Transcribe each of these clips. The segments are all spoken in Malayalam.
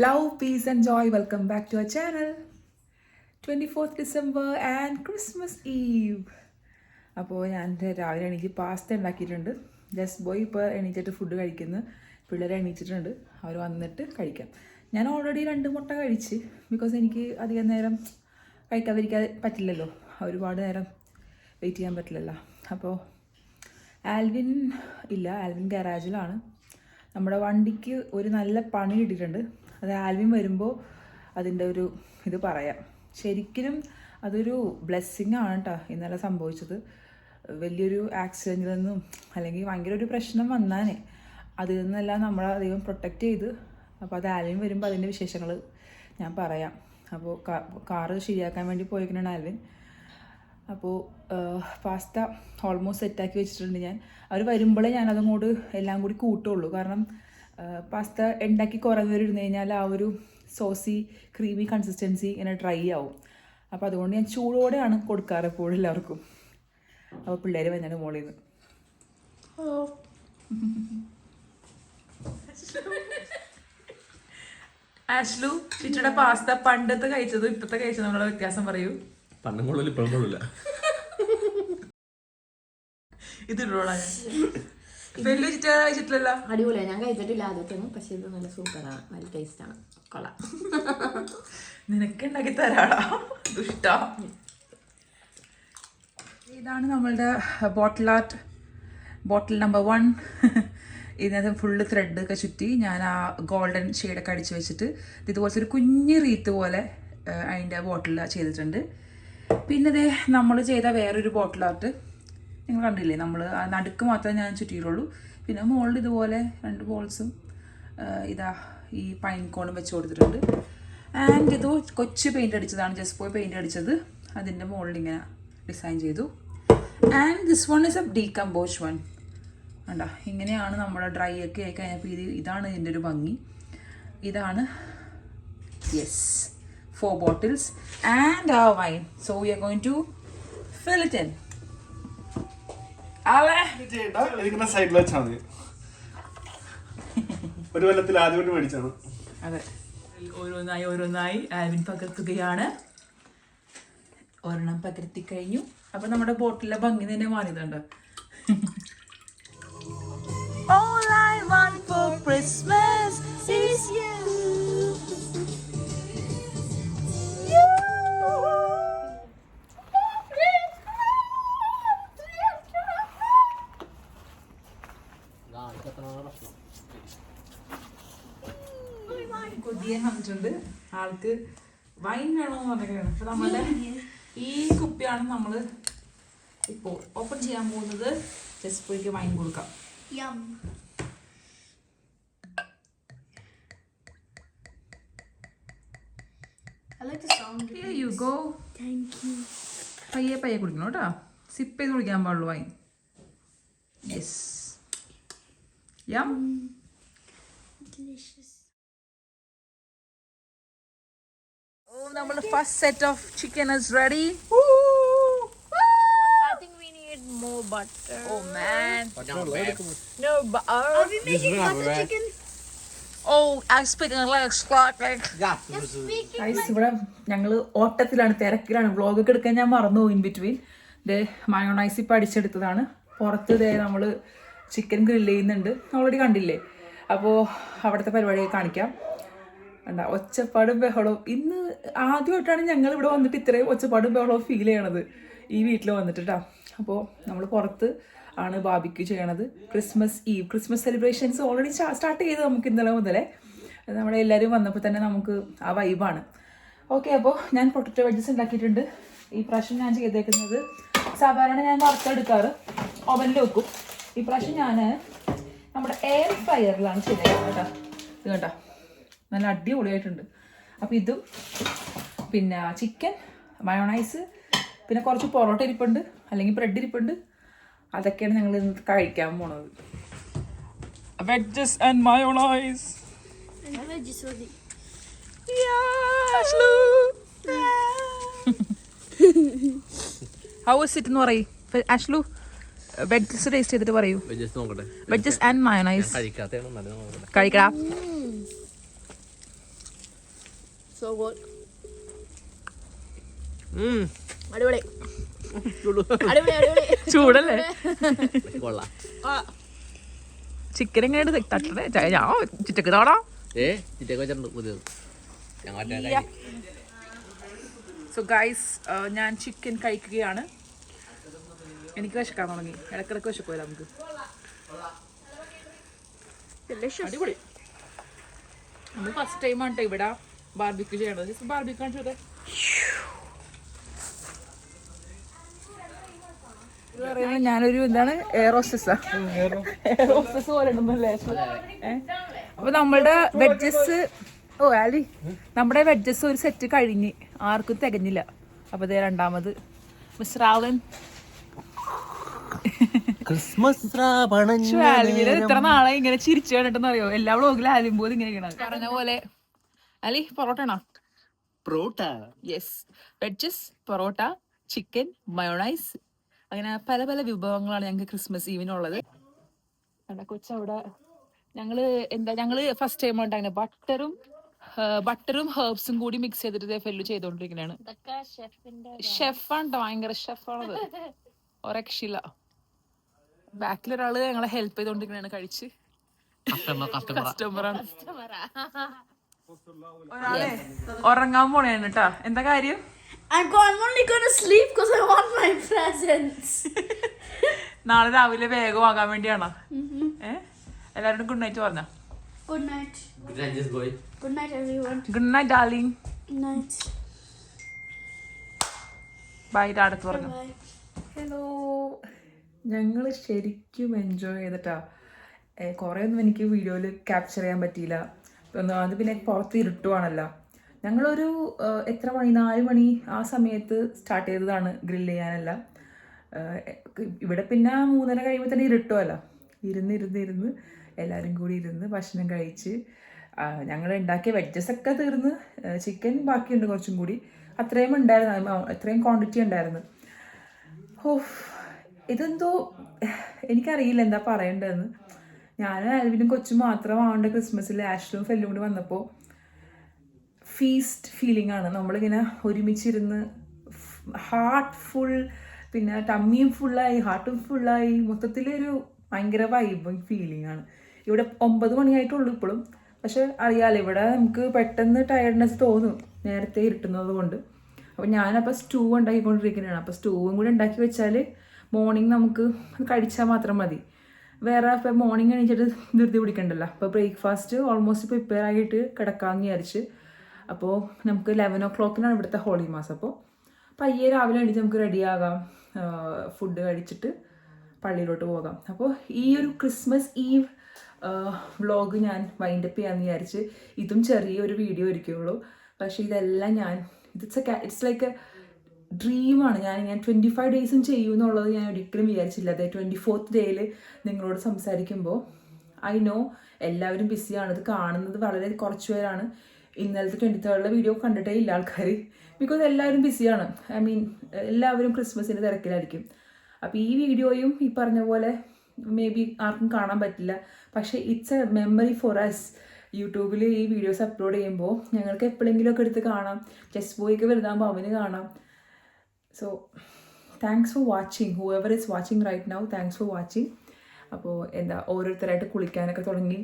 Love, peace and joy. Welcome back to our channel. 24th December and Christmas Eve. അപ്പോൾ ഞാൻ രാവിലെ എണീറ്റ് പാസ്ത ഉണ്ടാക്കിയിട്ടുണ്ട്. ജസ്റ്റ് ബോയ് ഇപ്പോൾ എണീറ്റിട്ട് ഫുഡ് കഴിക്കുന്നു. പിള്ളേർ എണീറ്റിട്ടുണ്ട്. അവർ വന്നിട്ട് കഴിക്കാം. ഞാൻ ഓൾറെഡി 2 മുട്ട കഴിച്ച്. ബിക്കോസ് എനിക്ക് അധികം നേരം കഴിക്കാതിരിക്കാൻ പറ്റില്ലല്ലോ. ഒരുപാട് നേരം വെയിറ്റ് ചെയ്യാൻ പറ്റില്ലല്ലോ. അപ്പോൾ ആൽവിൻ ഇല്ല, ആൽവിൻ ഗാരാജിലാണ്. നമ്മുടെ വണ്ടിക്ക് ഒരു നല്ല പണി കിട്ടിയിട്ടുണ്ട്. അത് ആൽവിൻ വരുമ്പോൾ അതിൻ്റെ ഒരു ഇത് പറയാം. ശരിക്കും അതൊരു ബ്ലെസ്സിങ് ആണ് കേട്ടോ ഇന്നലെ സംഭവിച്ചത്. വലിയൊരു ആക്സിഡൻറ്റിൽ നിന്നും അല്ലെങ്കിൽ ഭയങ്കര ഒരു പ്രശ്നം വന്നാനേ അതിൽ നിന്നെല്ലാം നമ്മളെ അധികം പ്രൊട്ടക്റ്റ് ചെയ്ത്. അപ്പോൾ അത് ആൽവിൻ വരുമ്പോൾ അതിൻ്റെ വിശേഷങ്ങൾ ഞാൻ പറയാം. അപ്പോൾ കാറ് ശരിയാക്കാൻ വേണ്ടി പോയിരിക്കണതാണ് ആൽവിൻ. അപ്പോൾ പാസ്ത ഓൾമോസ്റ്റ് സെറ്റാക്കി വെച്ചിട്ടുണ്ട് ഞാൻ. അവർ വരുമ്പോഴേ ഞാനതങ്ങോട്ട് എല്ലാം കൂടി കൂട്ടുള്ളൂ. കാരണം പാസ്ത ഉണ്ടാക്കി കുറേ നേരം ഇരുന്ന് കഴിഞ്ഞാൽ ആ ഒരു സോസി ക്രീമി കൺസിസ്റ്റൻസി ഇങ്ങനെ ഡ്രൈ ആവും. അപ്പോൾ അതുകൊണ്ട് ഞാൻ ചൂടോടെയാണ് കൊടുക്കാറ് എപ്പോഴും എല്ലാവർക്കും. അപ്പോൾ പിള്ളേർ വന്നാണ് മോളിൽ നിന്ന്. ആഷ്ലു ചിറ്റയുടെ പാസ്ത പണ്ടത്തെ കഴിച്ചതും ഇപ്പത്തെ കഴിച്ചതും നമ്മളുടെ വ്യത്യാസം പറയൂ. പണ്ടും കൊള്ളില്ല ഇപ്പോഴും കൊള്ളില്ല. ഇതിട്ടോളാ വലിയ ചിറ്റ കഴിച്ചിട്ടില്ലല്ലോ. അടിപൊളിയാണ്. ഞാൻ കഴിച്ചിട്ടില്ല ആദ്യത്തൊന്നും, പക്ഷെ ഇത് നല്ല സൂപ്പറാണ്, നല്ല ടേസ്റ്റാണ്, കൊള്ളാം. നിനക്ക് ഉണ്ടാക്കി തരാടാ ദുഷ്ട. ഇതാണ് നമ്മളുടെ ബോട്ടിൽ നമ്പർ 1. ഇതിനകത്ത് ഫുള്ള് ത്രെഡൊക്കെ ചുറ്റി ഞാൻ ആ ഗോൾഡൻ ഷെയ്ഡൊക്കെ അടിച്ച് വെച്ചിട്ട് ഇതുപോലത്തെ ഒരു കുഞ്ഞ് റീത്ത് പോലെ അതിൻ്റെ ബോട്ടിൽ ചെയ്തിട്ടുണ്ട്. പിന്നെ ഇതേ നമ്മൾ ചെയ്ത വേറൊരു ബോട്ടിൽ ആർട്ട് നിങ്ങൾ കണ്ടില്ലേ. നമ്മൾ ആ നടുക്ക് മാത്രമേ ഞാൻ ചുറ്റിയിട്ടുള്ളൂ. പിന്നെ മുകളിൽ ഇതുപോലെ 2 ബോൾസും ഇതാ ഈ പൈൻ കോണും വെച്ച് കൊടുത്തിട്ടുണ്ട്. ആൻഡ് ഇത് കൊച്ചു പെയിൻ്റ് അടിച്ചതാണ്, ജസ്റ്റ് പോയി പെയിൻ്റ് അടിച്ചത്. അതിൻ്റെ മുകളിൽ ഇങ്ങനെ ഡിസൈൻ ചെയ്തു. And this one is A decompose one. കണ്ടോ, ഇങ്ങനെയാണ് നമ്മുടെ ഡ്രൈ ഒക്കെ ആയി കഴിഞ്ഞപ്പോൾ ഇതാണ് ഇതിൻ്റെ ഒരു ഭംഗി. ഇതാണ് yes 4 bottles and our wine. So we are going to fill it in. സൈഡിൽ വെച്ചാൽ മതി. ഒരു കൊല്ലത്തിൽ ആദ്യമായിട്ട് മേടിച്ചാണ്. അതെ, ഓരോന്നായി ആൽവിൻ പകർത്തുകയാണ്. ഒരെണ്ണം പകർത്തി കഴിഞ്ഞു. അപ്പൊ നമ്മുടെ ബോട്ടിലെ ഭംഗി തന്നെ മാറിയതുണ്ട്. All I want for Christmas is you. കൊതിയാൻ വന്നിട്ടുണ്ട്. ആൾക്ക് വൈൻ വേണമെന്ന് പറഞ്ഞിട്ടാണ്. അപ്പൊ നമ്മളുടെ ഈ കുപ്പിയാണ് നമ്മൾ ഇപ്പോൾ ഓപ്പൺ ചെയ്യാൻ പോകുന്നത്. ജസ്പോയ്ക്ക് വൈൻ കൊടുക്കാം. Here you go. Thank you. പയ്യെ കുടിക്കണം കേട്ടോ. സിപ്പ് ചെയ്ത് കുടിക്കാൻ പാടുള്ളൂ വൈൻ. യെസ്, യം. Delicious. നമ്മൾ first set of chicken is ready. I think we need more butter. Oh man. No butter. Are we making butter chicken? Oh, I'm speaking like guys, ഇവിടെ ഞങ്ങൾ ഓട്ടത്തിലാണ്, തിരക്കിലാണ്. വ്ളോഗൊക്കെ എടുക്കാൻ ഞാൻ മറന്നു ഇൻ ബിറ്റ്വീൻ. ദേ മയോണൈസ് ഇപ്പം അടിച്ചെടുത്തതാണ്. പുറത്ത് ദേ നമ്മൾ ചിക്കൻ ഗ്രില്ല് ചെയ്യുന്നുണ്ട്, ഓൾറെഡി കണ്ടില്ലേ. അപ്പോൾ അവിടുത്തെ പരിപാടിയൊക്കെ കാണിക്കാം. എന്താ ഒച്ചപ്പാടും ബഹളവും. ഇന്ന് ആദ്യമായിട്ടാണ് ഞങ്ങൾ ഇവിടെ വന്നിട്ട് ഇത്രയും ഒച്ചപ്പാടും ബഹളവും ഫീൽ ചെയ്യണത് ഈ വീട്ടിൽ വന്നിട്ടാ. അപ്പോൾ നമ്മൾ പുറത്ത് ആണ് ബാർബിക്യൂ ചെയ്യണത്. ക്രിസ്മസ് സെലിബ്രേഷൻസ് ഓൾറെഡി സ്റ്റാർട്ട് ചെയ്ത് നമുക്ക് ഇന്നലെ മുതലേ. നമ്മുടെ എല്ലാവരും വന്നപ്പോൾ തന്നെ നമുക്ക് ആ വൈബാണ്. ഓക്കെ, അപ്പോൾ ഞാൻ പൊട്ടറ്റോ വെഡ്ജസ് ഉണ്ടാക്കിയിട്ടുണ്ട്. ഈ പ്രാവശ്യം ഞാൻ ചെയ്തേക്കുന്നത്, സാധാരണ ഞാൻ വറുത്തെടുക്കാറ്, ഓവനിൽ വെക്കും. ഈ പ്രാവശ്യം ഞാൻ നമ്മുടെ എയർ ഫ്രയറിലാണ് ചെയ്തേക്കുന്നത് കേട്ടോ. ഇത് കേട്ടോ, നല്ല അടിപൊളിയായിട്ടുണ്ട്. അപ്പോൾ ഇതും പിന്നെ ചിക്കൻ, മയോണൈസ്, പിന്നെ കുറച്ച് പൊറോട്ട ഇരിപ്പുണ്ട്, അല്ലെങ്കിൽ ബ്രെഡ് ഇരിപ്പുണ്ട്. അതൊക്കെയാണ് ഞങ്ങൾ ഇന്ന് കഴിക്കാൻ പോണത്. Wedges and mayonnaise. How is it എന്ന് പറയും ആഷ്ലു. വെഡ്ജസ് ടേസ്റ്റ് ചെയ്തിട്ട് പറയൂ. വെഡ്ജസ് ആൻഡ് മയോണൈസ് കഴിക്കടാ. So good. അടിപൊളി അടിപൊളി അടിപൊളി. ചൂടല്ലേ? കൊള്ളാം. ചിക്കൻ എങ്ങനെ തട്ടണേ? ഞാൻ ചിറ്റക്ക് താടാ. ചിറ്റൊക്കെ വെച്ചിട്ടുണ്ട് പുതിയത്. സോ ഗൈസ്, ഞാൻ ചിക്കൻ കഴിക്കുകയാണ്. എനിക്ക് വിശക്കാൻ തുടങ്ങി. ഇടക്കിടക്ക് വിശക്കുമല്ലോ നമുക്ക്. അടിപൊളി. നമ്മൾ ഫസ്റ്റ് ടൈമാണ് കേട്ടോ ഇവിടെ ബാർബിക്യൂ ചെയ്യണത്. ബാർബിക്യൂ കാണിച്ചോട്ടെ. ഞാനൊരു എന്താണ് എയർ ഹോസ്റ്റസ് പോലെ ഉണ്ടെന്നല്ലേ. അപ്പൊ നമ്മളുടെ വെഡ്ജസ്, ഓ ആലി, നമ്മുടെ വെഡ്ജസ് ഒരു സെറ്റ് കഴിഞ്ഞ് ആർക്കും തികഞ്ഞില്ല. അപ്പൊ ഇതേ രണ്ടാമത് മിസ്റ്റർ ആലൻ. ക്രിസ്മസ് ആലിമിനെ ഇത്ര നാളെ ഇങ്ങനെ ചിരിച്ചു കണ്ടിട്ടെന്ന് അറിയോ? എല്ലാ വ്ളോഗിലും ആലിമ്പോൾ ഇങ്ങനെ പറഞ്ഞ പോലെ. അലി പൊറോട്ട ആണോ? Parotta. Yes, wedges, parotta, chicken, mayonnaise, അങ്ങനെ പല പല വിഭവങ്ങളാണ് ഞങ്ങൾക്ക് ക്രിസ്മസ് ഈവിനുള്ളത്. കൊച്ചവിടെ ഞങ്ങള് ഫസ്റ്റ് ടൈം ഉണ്ട് അങ്ങനെ ബട്ടറും ഹെർബ്സും കൂടി മിക്സ് ചെയ്തിട്ട് ഫെല്ലു ചെയ്തോണ്ടിരിക്കുന്നതാണ്. ഷെഫാണ് ട്ടോ, ഭയങ്കര ഷെഫാണത്, ഒരക്ഷയില്ല. ബാക്കിലൊരാള് ഞങ്ങളെ ഹെൽപ്പ് ചെയ്തോണ്ടിരിക്കുന്നതാണ്. കഴിച്ച് കസ്റ്റമറാണ്. ഒരാളെ ഉറങ്ങാൻ പോണേണ് കേട്ടാ. എന്താ കാര്യം? I'm only gonna sleep because I want my presents. നാളെ രാവിലെ വേഗം ആകാൻ വേണ്ടിയാണോ? എല്ലാവരോടും ഗുഡ് നൈറ്റ് പറഞ്ഞ. Good night. Good night, just boy. Good night, everyone. Good night darling. Good night. Bye. അടുത്ത് പറഞ്ഞു. Bye. ഹലോ. ഞങ്ങൾ ശരിക്കും എൻജോയ് ചെയ്തിട്ടാ. കുറേ ഒന്നും എനിക്ക് വീഡിയോയിൽ ക്യാപ്ചർ ചെയ്യാൻ പറ്റിയില്ല. അത് പിന്നെ പുറത്ത് ഇരുട്ടുവാണല്ലോ. ഞങ്ങളൊരു എത്ര മണി, 4 മണി ആ സമയത്ത് സ്റ്റാർട്ട് ചെയ്തതാണ് ഗ്രില്ല് ചെയ്യാനെല്ലാം. ഇവിടെ പിന്നെ 3:30 കഴിയുമ്പോൾ തന്നെ ഇരുട്ടുമല്ലോ. ഇരുന്ന് എല്ലാവരും കൂടി ഇരുന്ന് ഭക്ഷണം കഴിച്ച് ഞങ്ങൾ ഉണ്ടാക്കിയ വെഡ്ജസ് ഒക്കെ തീർന്ന്. ചിക്കൻ ബാക്കിയുണ്ട് കുറച്ചും കൂടി. അത്രയും ഉണ്ടായിരുന്നു, അത്രയും ക്വാണ്ടിറ്റി ഉണ്ടായിരുന്നു. ഓ, ഇതെന്തോ എനിക്കറിയില്ല എന്താ പറയേണ്ടതെന്ന്. ഞാനും ആൽവിനും കൊച്ചും മാത്രമാവേണ്ട ക്രിസ്മസിൽ ആഷ്ലും ഫെല്ലും കൂടി വന്നപ്പോൾ ഫീസ്റ്റ് ഫീലിംഗ് ആണ്. നമ്മളിങ്ങനെ ഒരുമിച്ചിരുന്ന് ഹാർട്ട് ഫുൾ, പിന്നെ ടമ്മിയും ഫുള്ളായി, ഹാർട്ടും ഫുള്ളായി, മൊത്തത്തിലൊരു ഭയങ്കര വൈബിങ് ഫീലിംഗ് ആണ്. ഇവിടെ 9 മണിയായിട്ടുള്ളൂ ഇപ്പോഴും. പക്ഷെ അറിയാമല്ലോ, ഇവിടെ നമുക്ക് പെട്ടെന്ന് ടയർഡ്നെസ് തോന്നും നേരത്തെ ഇരുട്ടുന്നത് കൊണ്ട്. അപ്പോൾ ഞാനപ്പോൾ സ്റ്റൂ ഉണ്ടാക്കിക്കൊണ്ടിരിക്കുന്നതാണ്. അപ്പോൾ സ്റ്റൂവും കൂടി ഉണ്ടാക്കി വെച്ചാൽ മോർണിംഗ് നമുക്ക് കഴിച്ചാൽ മാത്രം മതി. വേറെ ഇപ്പോൾ മോർണിംഗ് എണീച്ചിട്ട് ധൃതി പിടിക്കണ്ടല്ലോ. അപ്പോൾ ബ്രേക്ക്ഫാസ്റ്റ് ഓൾമോസ്റ്റ് പ്രിപ്പയർ ആയിട്ട് കിടക്കാമെന്ന് വിചാരിച്ച്. അപ്പോൾ നമുക്ക് 11 o'clock ഇവിടുത്തെ ഹോളി മാസ്. അപ്പോൾ പയ്യെ രാവിലെ എണീച്ച് നമുക്ക് റെഡിയാകാം, ഫുഡ് കഴിച്ചിട്ട് പള്ളിയിലോട്ട് പോകാം. അപ്പോൾ ഈ ഒരു ക്രിസ്മസ് ഈവ് വ്ളോഗ് ഞാൻ വൈൻഡപ്പ് ചെയ്യാമെന്ന് വിചാരിച്ച്. ഇതും ചെറിയൊരു വീഡിയോ ഇരിക്കുള്ളൂ. പക്ഷേ ഇതെല്ലാം ഇറ്റ്സ് ലൈക്ക് എ ഡ്രീമാണ്. ഞാനിങ്ങനെ 25 ഡേയ്സും ചെയ്യുമെന്നുള്ളത് ഞാൻ ഒരിക്കലും വിചാരിച്ചില്ല. അതായത് 24th ഡേയിൽ നിങ്ങളോട് സംസാരിക്കുമ്പോൾ ഐ നോ എല്ലാവരും ബിസിയാണ്. ഇത് കാണുന്നത് വളരെ കുറച്ച് പേരാണ്. ഇന്നലത്തെ 23rd വീഡിയോ കണ്ടിട്ടേ ഇല്ല ആൾക്കാർ. ബിക്കോസ് എല്ലാവരും ബിസിയാണ്. ഐ മീൻ എല്ലാവരും ക്രിസ്മസിൻ്റെ തിരക്കിലായിരിക്കും. അപ്പോൾ ഈ വീഡിയോയും ഈ പറഞ്ഞ പോലെ മേ ബി ആർക്കും കാണാൻ പറ്റില്ല. പക്ഷേ it's a memory for us. യൂട്യൂബിൽ ഈ വീഡിയോസ് അപ്ലോഡ് ചെയ്യുമ്പോൾ ഞങ്ങൾക്ക് എപ്പോഴെങ്കിലുമൊക്കെ എടുത്ത് കാണാം. ചെസ് ബോയ്ക്ക് വലുതാകുമ്പോൾ അവന് കാണാം. So thanks for watching. Whoever is watching right now, thanks for watching. അപ്പോൾ ഓരോരുത്തരായിട്ട് കുളിക്കാനൊക്കെ തുടങ്ങി,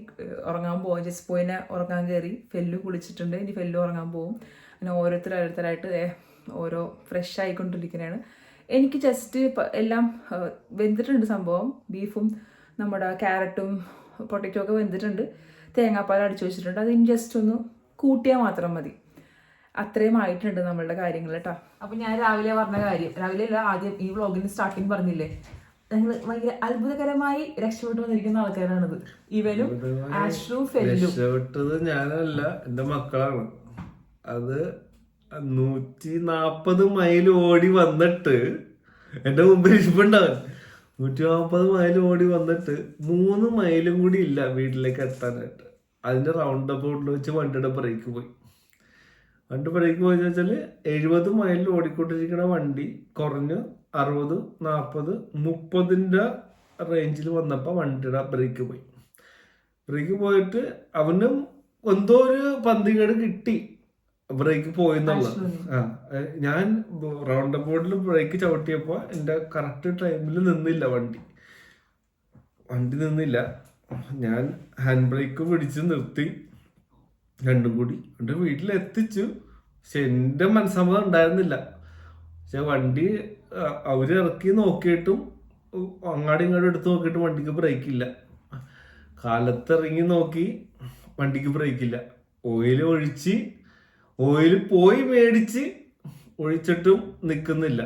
ഉറങ്ങാൻ പോകും. ജസ്റ്റ് പോയിനെ ഉറങ്ങാൻ കയറി. ഫെല്ലു കുളിച്ചിട്ടുണ്ട്, ഇനി ഫെല്ലു ഉറങ്ങാൻ പോകും. അങ്ങനെ ഓരോരുത്തരായിട്ട് ഓരോ ഫ്രഷ് ആയിക്കൊണ്ടിരിക്കുന്നതാണ്. എനിക്ക് ജസ്റ്റ് എല്ലാം വെന്തിട്ടുണ്ട് സംഭവം. ബീഫും നമ്മുടെ ക്യാരറ്റും പൊട്ടറ്റോ ഒക്കെ വെന്തിട്ടുണ്ട്. തേങ്ങാപ്പാൽ അടിച്ചു വെച്ചിട്ടുണ്ട്. അതിന് ജസ്റ്റ് ഒന്ന് കൂട്ടിയാൽ മാത്രം മതി. അത്രയും ആയിട്ടുണ്ട് നമ്മളുടെ കാര്യങ്ങൾ കേട്ടോ. അപ്പോൾ ഞാൻ രാവിലെ പറഞ്ഞ കാര്യം, രാവിലെ അല്ല, ആദ്യം ഈ വ്ളോഗിന് സ്റ്റാർട്ടിങ് പറഞ്ഞില്ലേ, ഞങ്ങൾ ഭയങ്കര അത്ഭുതകരമായി രക്ഷപ്പെട്ടു വന്നിരിക്കുന്ന ആൾക്കാരാണിത്. ഇവനും ആഷ്രും ഫെല്ലും. രക്ഷപ്പെട്ടത് ഞാനല്ല, എൻ്റെ മക്കളാണ്. അത് 140 മൈൽ ഓടി വന്നിട്ട് എൻ്റെ മുമ്പിൽ ഇരിപ്പുണ്ടാവും. 140 മൈൽ ഓടി വന്നിട്ട് 3 മൈലും കൂടി ഇല്ല വീട്ടിലേക്ക് എത്താനായിട്ട്. അതിൻ്റെ റൗണ്ട് അബൌട്ടിൽ വെച്ച് വണ്ടിയുടെ ബ്രേക്ക് പോയി. വണ്ടി ബ്രേക്ക് പോയെന്ന് വെച്ചാൽ 70 മൈലിൽ ഓടിക്കൊണ്ടിരിക്കുന്ന വണ്ടി കുറഞ്ഞ് 60, 40, 30 റേഞ്ചിൽ വന്നപ്പോൾ വണ്ടിയുടെ ബ്രേക്ക് പോയി. ബ്രേക്ക് പോയിട്ട് അവനും എന്തോ ഒരു പന്തികേട് കിട്ടി. ബ്രേക്ക് പോയെന്നുള്ളത്. ഞാൻ റൗണ്ട് ബോർഡിൽ ബ്രേക്ക് ചവിട്ടിയപ്പോ എന്റെ കറക്റ്റ് ടൈമിൽ നിന്നില്ല വണ്ടി നിന്നില്ല. ഞാൻ ഹാൻഡ് ബ്രേക്ക് പിടിച്ച് നിർത്തി രണ്ടും കൂടി എന്റെ വീട്ടിലെത്തിച്ചു. പക്ഷെ എന്റെ മനസ്സമ്മതം ഉണ്ടായിരുന്നില്ല. പക്ഷെ വണ്ടി അവര് ഇറക്കി നോക്കിയിട്ടും അങ്ങാടി ഇങ്ങോട്ട് എടുത്ത് നോക്കിയിട്ട് വണ്ടിക്ക് ബ്രേക്ക് ഇല്ല. കാലത്തിറങ്ങി നോക്കി വണ്ടിക്ക് ബ്രേക്ക് ഇല്ല. ഓയിൽ പോയി മേടിച്ച് ഒഴിച്ചിട്ടും നിൽക്കുന്നില്ല.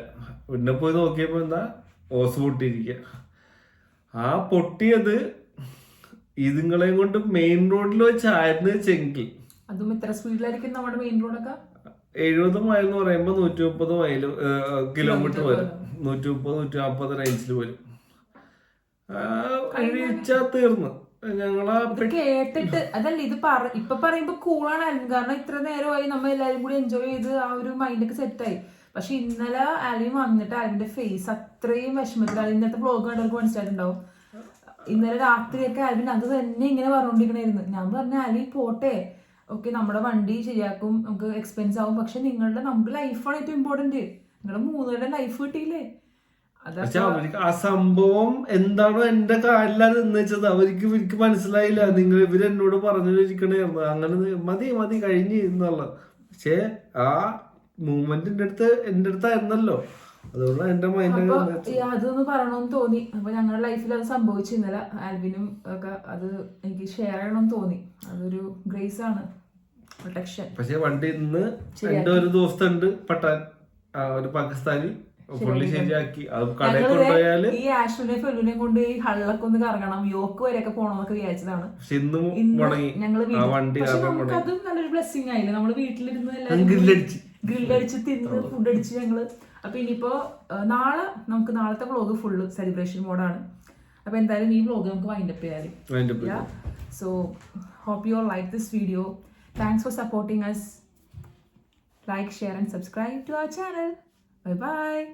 പിന്നെ പോയി നോക്കിയപ്പോ എന്താ ഓസ് പൊട്ടിയിരിക്കുക. ആ പൊട്ടിയത് ഇതുങ്ങളെയും കൊണ്ട് മെയിൻ റോഡിൽ വെച്ചായിരുന്നു വെച്ചെങ്കിൽ അതും എത്ര സ്പീഡിലായിരിക്കും നമ്മുടെ മെയിൻ റോഡൊക്കെ? 70 മൈൽ എന്ന് പറയുമ്പോ 130 മൈൽ കിലോമീറ്റർ വരും. 130-140 റേഞ്ചിൽ വരും. കഴിച്ചാ തീർന്നു. കേട്ടിട്ട് അതല്ല ഇത് ഇപ്പൊ പറയുമ്പോ കൂളാണ്, കാരണം ഇത്ര നേരമായി നമ്മൾ എല്ലാരും കൂടി എൻജോയ് ചെയ്ത് ആ ഒരു മൈൻഡൊക്കെ സെറ്റായി. പക്ഷെ ഇന്നലെ ആലിയും വന്നിട്ട് ആലിന്റെ ഫേസ് അത്രയും വിഷമത്തിലാണ്. ഇന്നത്തെ വ്ലോഗ് കണ്ടവർക്ക് മനസ്സിലായിട്ടുണ്ടാവും. ഇന്നലെ രാത്രിയൊക്കെ ആൽവിൻ അത് തന്നെ ഇങ്ങനെ പറഞ്ഞോണ്ടിരിക്കണായിരുന്നു. ഞാൻ പറഞ്ഞ ആലി പോട്ടെ, ഓക്കെ നമ്മുടെ വണ്ടി ശരിയാക്കും, നമുക്ക് എക്സ്പെൻസ് ആവും, പക്ഷെ നമുക്ക് ലൈഫാണ് ഏറ്റവും ഇമ്പോർട്ടന്റ്. നിങ്ങളുടെ 3 പേരുടെ ലൈഫ് കിട്ടിയില്ലേ? പക്ഷെ അവർക്ക് ആ സംഭവം എന്താണോ എന്റെ കാലിലാണ് എന്ന് വെച്ചത് അവർക്ക് മനസ്സിലായില്ല. ഇവര് എന്നോട് പറഞ്ഞിരിക്കണായിരുന്നു അങ്ങനെ മതി കഴിഞ്ഞ് എന്നുള്ള. പക്ഷെ ആ മൂവ്മെന്റ് എന്റെ അടുത്തായിരുന്നല്ലോ, അതുകൊണ്ട് എന്റെ മൈൻഡ് അതൊന്ന് പറയണമെന്ന് തോന്നി. അപ്പൊ ഞങ്ങളുടെ ലൈഫിൽ അത് സംഭവിച്ചു ഇന്നലെ. ആൽവിനും ഒക്കെ അത് എനിക്ക് ഷെയർ ചെയ്യണമെന്ന് തോന്നി. അതൊരു ഗ്രേസ് ആണ്, പ്രൊട്ടക്ഷൻ. പക്ഷെ വണ്ടി ഇന്ന് എന്റെ ഒരു ദോസ്തുണ്ട് പട്ടാൻ, ഒരു പാകിസ്ഥാനി, പുള്ളി ശരിയാക്കി. അത് കടയിൽ കൊണ്ടുപോയാല് ഈ ആഷ്ലിനെ ഫെലുനെ കൊണ്ട് ഈ ഹള്ളൊക്കെ ഒന്ന് കറങ്ങണം, യോക്ക് വരെയൊക്കെ പോകണമെന്നൊക്കെ വിചാരിച്ചതാണ്. പക്ഷെ ഇന്നും മുടങ്ങി ആ വണ്ടി. അതും നല്ലൊരു ബ്ലെസ്സിങ് ആയില്ലേ, നമ്മള് വീട്ടിലിരുന്ന് എല്ലാവരും ഗ്രില്ലടിച്ച് തിന്ന് ഫുഡ് അടിച്ച് ഞങ്ങള്. അപ്പൊ ഇനിയിപ്പോ നാളത്തെ വ്ളോഗ് ഫുള്ള് സെലിബ്രേഷൻ മോഡാണ്. അപ്പൊ എന്തായാലും ഈ വ്ളോഗ് നമുക്ക് വൈൻഡപ്പ് ചെയ്യാം. So hope you all like this video. Thanks for supporting us. Like, share and subscribe to our channel. Bye bye.